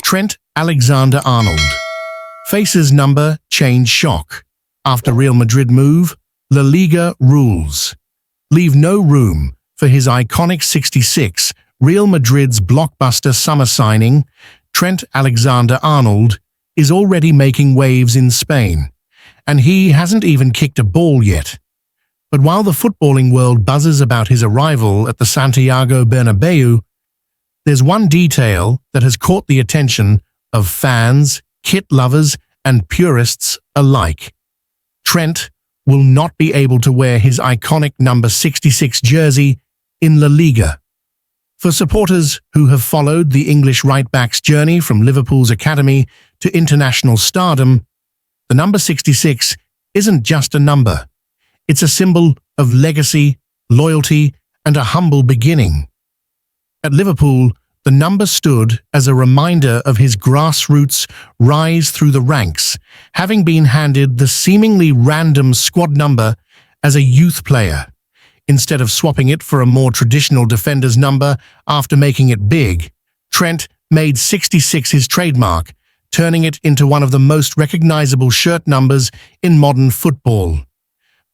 Trent Alexander-Arnold faces number change shock. After Real Madrid move, La Liga rules leave no room for his iconic 66. Real Madrid's blockbuster summer signing, Trent Alexander-Arnold, is already making waves in Spain, and he hasn't even kicked a ball yet. But while the footballing world buzzes about his arrival at the Santiago Bernabeu, there's one detail that has caught the attention of fans, kit lovers, and purists alike. Trent will not be able to wear his iconic number 66 jersey in La Liga. For supporters who have followed the English right-back's journey from Liverpool's academy to international stardom, the number 66 isn't just a number. It's a symbol of legacy, loyalty, and a humble beginning. At Liverpool, the number stood as a reminder of his grassroots rise through the ranks, having been handed the seemingly random squad number as a youth player, instead of swapping it for a more traditional defender's number after making it big. Trent made 66 his trademark, turning it into one of the most recognizable shirt numbers in modern football.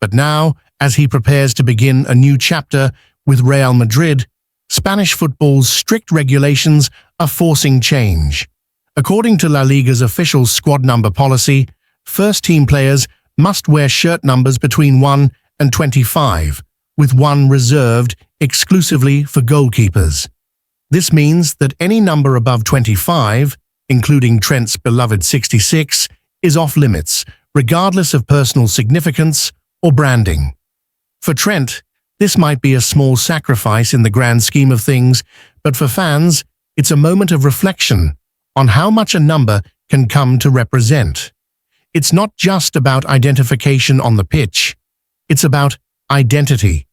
But now, as he prepares to begin a new chapter with Real Madrid, Spanish football's strict regulations are forcing change. According to La Liga's official squad number policy, first-team players must wear shirt numbers between 1 and 25, with one reserved exclusively for goalkeepers. This means that any number above 25, including Trent's beloved 66, is off-limits, regardless of personal significance or branding. For Trent, this might be a small sacrifice in the grand scheme of things, but for fans, it's a moment of reflection on how much a number can come to represent. It's not just about identification on the pitch, it's about identity.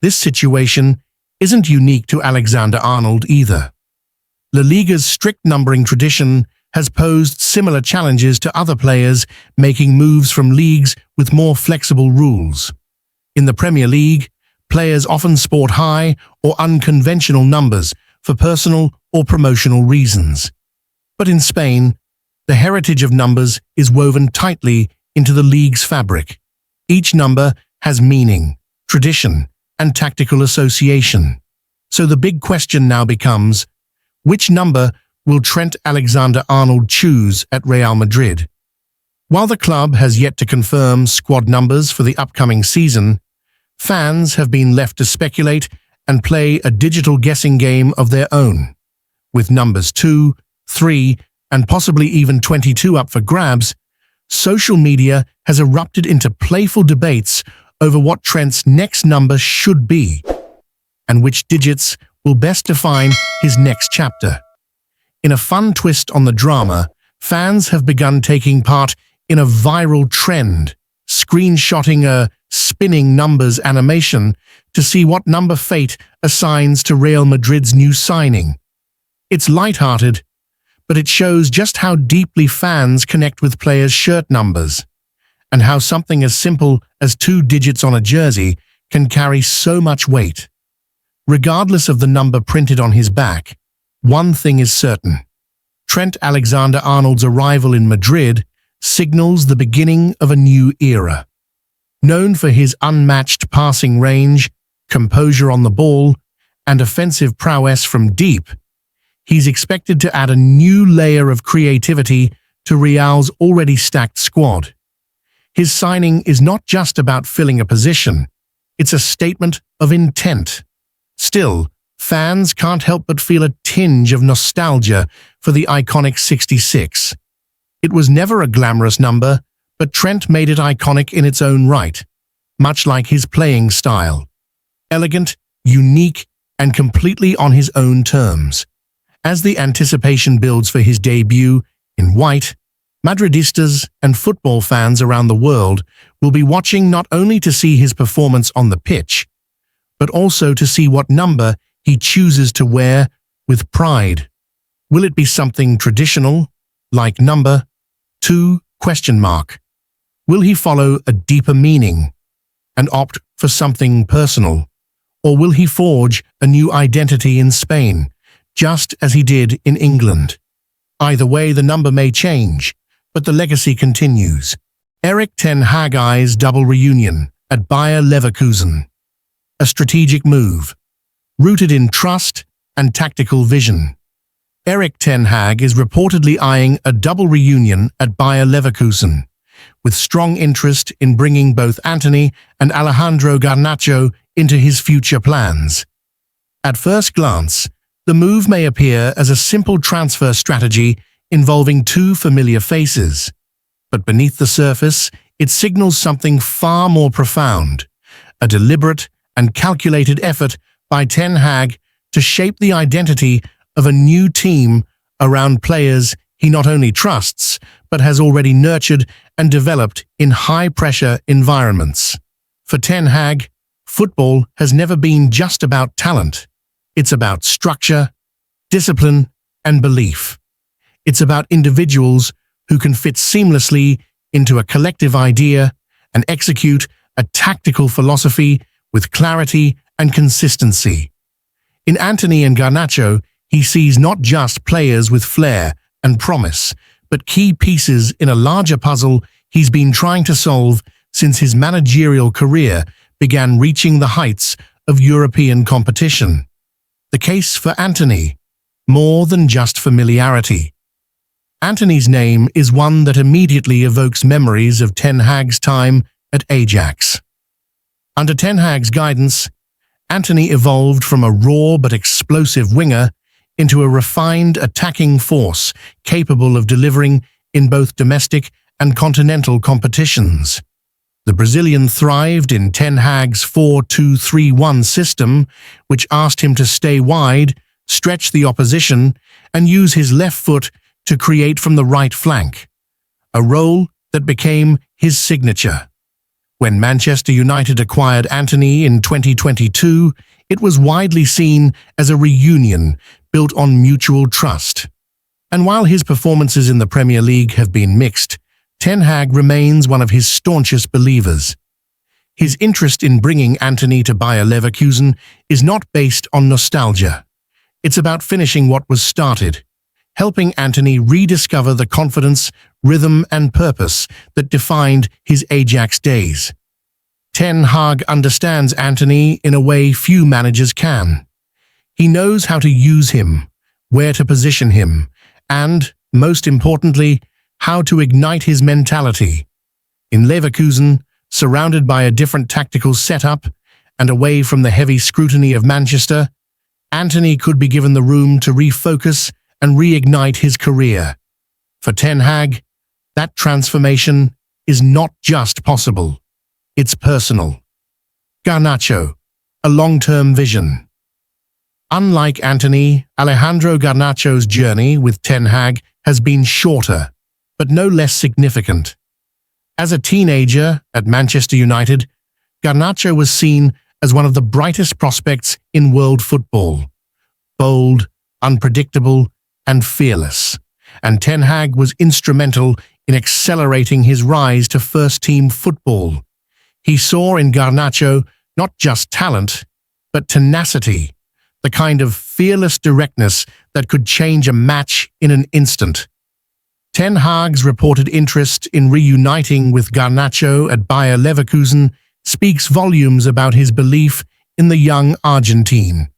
This situation isn't unique to Alexander-Arnold either. La Liga's strict numbering tradition has posed similar challenges to other players making moves from leagues with more flexible rules. In the Premier League, players often sport high or unconventional numbers for personal or promotional reasons. But in Spain, the heritage of numbers is woven tightly into the league's fabric. Each number has meaning, tradition, and tactical association. So the big question now becomes, which number will Trent Alexander-Arnold choose at Real Madrid? While the club has yet to confirm squad numbers for the upcoming season, fans have been left to speculate and play a digital guessing game of their own. With numbers 2, 3, and possibly even 22 up for grabs, social media has erupted into playful debates over what Trent's next number should be, and which digits will best define his next chapter. In a fun twist on the drama, fans have begun taking part in a viral trend, screenshotting a spinning numbers animation to see what number fate assigns to Real Madrid's new signing. It's lighthearted, but it shows just how deeply fans connect with players' shirt numbers, and how something as simple as 2 digits on a jersey can carry so much weight. Regardless of the number printed on his back, one thing is certain. Trent Alexander-Arnold's arrival in Madrid signals the beginning of a new era. Known for his unmatched passing range, composure on the ball, and offensive prowess from deep, he's expected to add a new layer of creativity to Real's already stacked squad. His signing is not just about filling a position, it's a statement of intent. Still, fans can't help but feel a tinge of nostalgia for the iconic 66. It was never a glamorous number, but Trent made it iconic in its own right, much like his playing style. Elegant, unique, and completely on his own terms. As the anticipation builds for his debut in white, Madridistas and football fans around the world will be watching not only to see his performance on the pitch, but also to see what number he chooses to wear with pride. Will it be something traditional, like number 2? Will he follow a deeper meaning and opt for something personal? Or will he forge a new identity in Spain, just as he did in England? Either way, the number may change, but the legacy continues. Erik ten Hag's double reunion at Bayer Leverkusen. A strategic move, rooted in trust and tactical vision. Erik ten Hag is reportedly eyeing a double reunion at Bayer Leverkusen, with strong interest in bringing both Antony and Alejandro Garnacho into his future plans. At first glance, the move may appear as a simple transfer strategy involving two familiar faces, but beneath the surface, it signals something far more profound, a deliberate and calculated effort by Ten Hag to shape the identity of a new team around players he not only trusts, but has already nurtured and developed in high-pressure environments. For Ten Hag, football has never been just about talent. It's about structure, discipline, and belief. It's about individuals who can fit seamlessly into a collective idea and execute a tactical philosophy with clarity and consistency. In Antony and Garnacho, he sees not just players with flair and promise, but key pieces in a larger puzzle he's been trying to solve since his managerial career began reaching the heights of European competition. The case for Antony, more than just familiarity. Antony's name is one that immediately evokes memories of Ten Hag's time at Ajax. Under Ten Hag's guidance, Antony evolved from a raw but explosive winger into a refined attacking force capable of delivering in both domestic and continental competitions. The Brazilian thrived in Ten Hag's 4-2-3-1 system, which asked him to stay wide, stretch the opposition, and use his left foot to create from the right flank, a role that became his signature. When Manchester United acquired Antony in 2022, it was widely seen as a reunion built on mutual trust. And while his performances in the Premier League have been mixed, Ten Hag remains one of his staunchest believers. His interest in bringing Antony to Bayer Leverkusen is not based on nostalgia. It's about finishing what was started, helping Antony rediscover the confidence, rhythm, and purpose that defined his Ajax days. Ten Hag understands Antony in a way few managers can. He knows how to use him, where to position him, and, most importantly, how to ignite his mentality. In Leverkusen, surrounded by a different tactical setup and away from the heavy scrutiny of Manchester, Antony could be given the room to refocus and reignite his career. For Ten Hag, that transformation is not just possible, it's personal. Garnacho, a long-term vision. Unlike Antony, Alejandro Garnacho's journey with Ten Hag has been shorter, but no less significant. As a teenager at Manchester United, Garnacho was seen as one of the brightest prospects in world football. Bold, unpredictable, and fearless. And Ten Hag was instrumental in accelerating his rise to first-team football. He saw in Garnacho not just talent, but tenacity, the kind of fearless directness that could change a match in an instant. Ten Hag's reported interest in reuniting with Garnacho at Bayer Leverkusen speaks volumes about his belief in the young Argentine.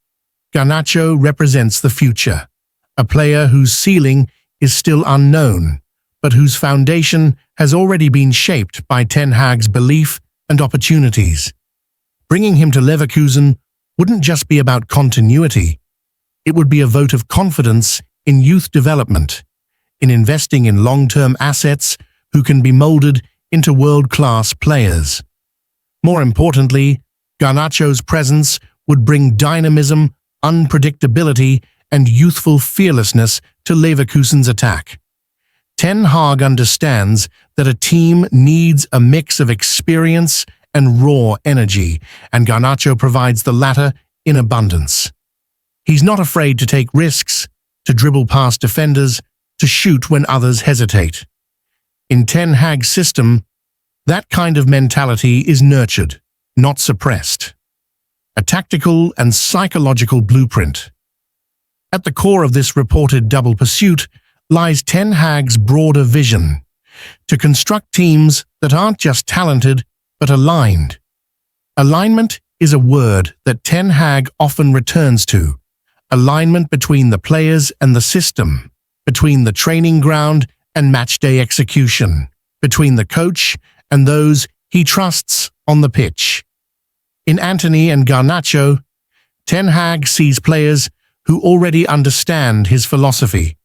Garnacho represents the future, a player whose ceiling is still unknown, but whose foundation has already been shaped by Ten Hag's belief and opportunities. Bringing him to Leverkusen wouldn't just be about continuity. It would be a vote of confidence in youth development, in investing in long-term assets who can be molded into world-class players. More importantly, Garnacho's presence would bring dynamism, unpredictability, and youthful fearlessness to Leverkusen's attack. Ten Hag understands that a team needs a mix of experience and raw energy, and Garnacho provides the latter in abundance. He's not afraid to take risks, to dribble past defenders, to shoot when others hesitate. In Ten Hag's system, that kind of mentality is nurtured, not suppressed. A tactical and psychological blueprint. At the core of this reported double pursuit lies Ten Hag's broader vision: to construct teams that aren't just talented, but aligned. Alignment is a word that Ten Hag often returns to. Alignment between the players and the system, between the training ground and matchday execution, between the coach and those he trusts on the pitch. In Antony and Garnacho, Ten Hag sees players who already understand his philosophy.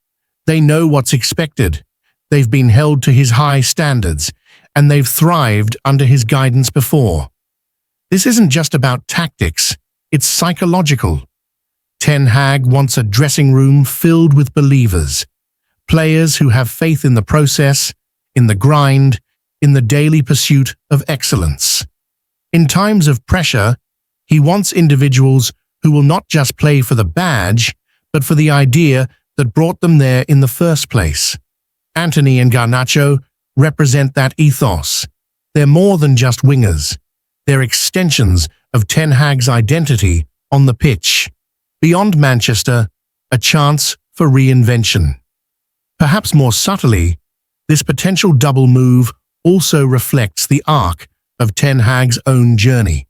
They know what's expected, they've been held to his high standards, and they've thrived under his guidance before. This isn't just about tactics, it's psychological. Ten Hag wants a dressing room filled with believers, players who have faith in the process, in the grind, in the daily pursuit of excellence. In times of pressure, he wants individuals who will not just play for the badge, but for the idea that brought them there in the first place. Antony and Garnacho represent that ethos. They're more than just wingers. They're extensions of Ten Hag's identity on the pitch. Beyond Manchester, a chance for reinvention. Perhaps more subtly, this potential double move also reflects the arc of Ten Hag's own journey.